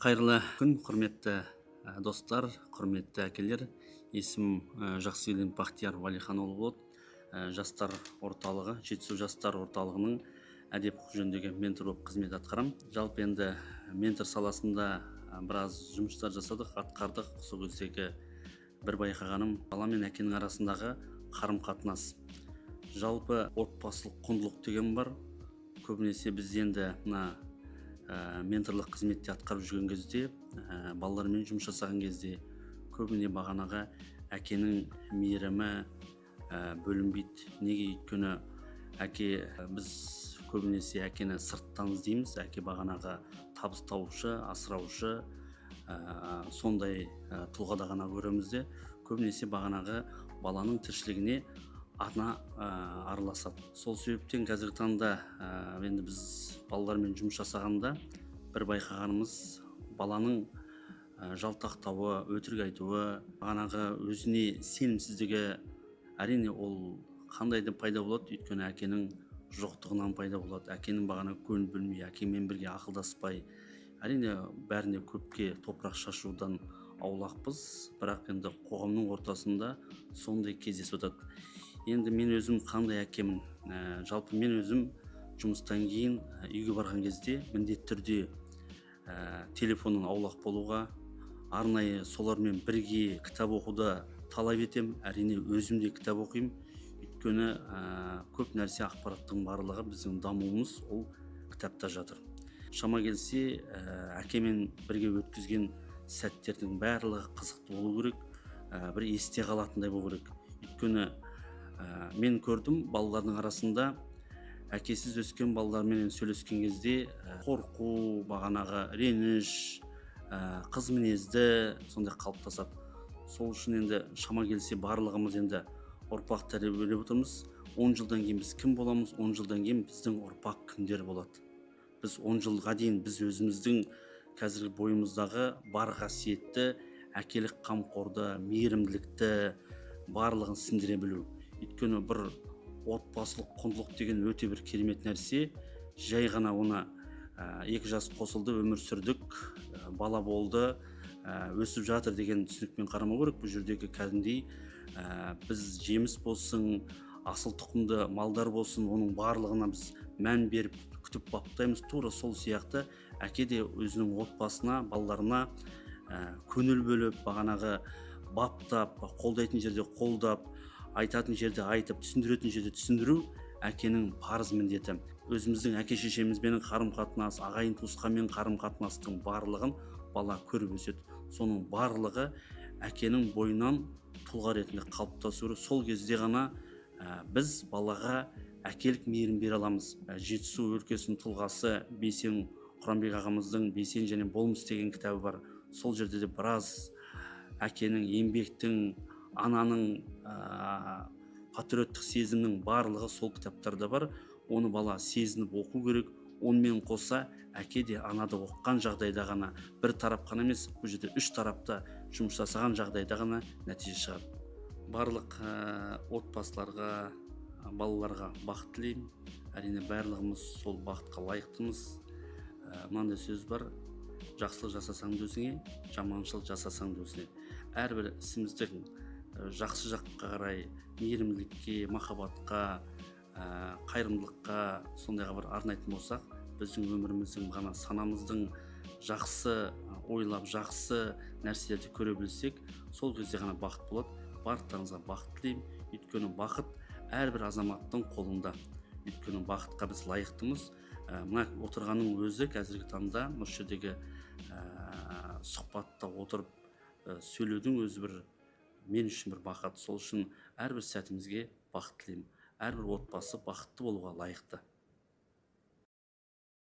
Қайырлы күн, құрметті достар, құрметті әкелер. Есімім Жақсыгелдин Бақтияр Валиханұлы болады. Жастар орталығы, Жетісу жастар орталығының әдеп жөніндегі ментор болып қызмет атқарам. Жалпы енді ментор саласында біраз жұмыстар жасадық, атқардық. Сол кездегі бір байқағаным бала мен әкенің арасындағы қарым-қатынас. Жалпы отбасылық құндылық деген бар. Көбінесе біз енді менторлық қызметте атқарып жүрген кезде, балалармен жұмыс жасаған кезде көбіне бағанағы әкенің мейірімі бөлінбейді. Неге? Өйткені әке, біз көбінесе әкені сырттан іздейміз. Әке бағанағы табыстаушы, асыраушы, сондай тұлғада ғана көреміз де, көбінесе бағанағы баланың тіршілігіне ана араласады. Сол себептен қазіргі таңда енді біз балалармен жұмыс жасағанда бір байқағанымыз, баланың жалтақтауы, өтірік айтуы, бағанағы өзіне сенімсіздігі, әрине ол қандай да пайда болады? Өйткені әкенің жоқтығынан пайда болады. Әкенің бағана көңіл бөлмей, әкемен бірге ақылдаспай, әрине бәріне көпке топырақ шашудан аулақпыз, бірақ енді қоғамның ортасында сондай кездесіп жатады. Енді мен өзім қандай әкемін? Жалпы мен өзім жұмыстан кейін үйге барған кезде міндетті түрде телефоннан аулақ болуға, арнайы солармен бірге кітап оқуды талап етем. Әрине өзім де кітап оқимын. Өйткені көп нәрсе, ақпараттың барлығы біздің дамуымыз ол кітапта жатыр. Шама келсе, әкемен бірге өткізген сәттердің барлығы қызықты болу керек, бір есте қалатындай болу керек. Өйткені мен көрдім, балалардың арасында әкесіз өскен балалармен сөйлескен кезде қорқу, бағанағы реніш, қыз мінезді сондай қалыптасады. Сол үшін енді шама келсе барлығымыз енді ұрпақ тәрбиелеп отырмыз. 10 жылдан кейін біз кім боламыз? 10 жылдан кейін біздің ұрпақ кімдер болады? Біз 10 жылға дейін біз өзіміздің қазіргі бойымыздағы бар қасиетті, әкелік қамқорды, мейірімділікті барлығын сіңдіре білу. Өйткені бір отбасылық құндылық деген өте бір керемет нәрсе. Жай ғана оны 2 жас қосылды, өмір сүрдік, бала болды, өсіп жатыр деген түсінікпен қарамау керек. Бұл жердегі кәдімгідей біз жеміс болсын, асыл тұқымды малдар болсын, оның барлығына біз мән беріп күтіп баптаймыз. Тура сол сияқты әке де өзінің отбасына, балаларына көңіл бөліп, бағанағы баптап, қолдайтын жерде қолдап, айтатын жерде айтып, түсіндіретін жерде түсіндіру әкенің парыз міндеті. Өзіміздің әке-шешемізбен қарым-қатынас, ағайын туысқанмен қарым-қатынастың барлығын бала көріп өседі. Соның барлығы әкенің бойынан тұлға ретінде қалыптасуы. Сол кезде ғана біз балаға әкелік мейірім бере аламыз. Жетісу өлкесінің тұлғасы Бейсен Құранбек ағамыздың "Бейсен және болмыс" деген кітабы бар. Сол жерде де біраз әкенің, еңбектің, ананың патриоттық сезімнің барлығы сол кітаптарда бар. Оны бала сезініп оқу керек. Онымен қоса әке де анада оққан жағдайда ғана, бір тарап қана емес, бұл жерде 3 тарапта жұмыс жасаған жағдайда ғана нәтиже шығады. Барлық отбасыларға, балаларға бақыт тілеймін. Әрине барлығымыз сол бақытқа лайықтымыз. Мынандай сөз бар: жақсылық жасасаң да өзіңе, жаманшылық жасасаң да өзіңе. Әрбір ісіміздің жақсы жаққа қарай, мейірімділікке, махаббатқа, қайырымдылыққа, сондайға бір арнайтын болсақ, біздің өміріміздің ғана санамыздың жақсы ойлап, жақсы нәрселерді көре білсек, сол кезде ғана бақыт болады. Барлықтарыңызға бақыт тілеймін. Өйткені бақыт әрбір азаматтың қолында. Өйткені бақытқа біз лайықтымыз. Мына отырғанның өзі қазіргі таңда осы жердегі сұхбатта отырып сөйлеудің өзі бір мен үшін бір бақыт. Сол үшін әрбір сәтімізге бақыт тілеймін. Әрбір отбасы бақытты болуға лайықты.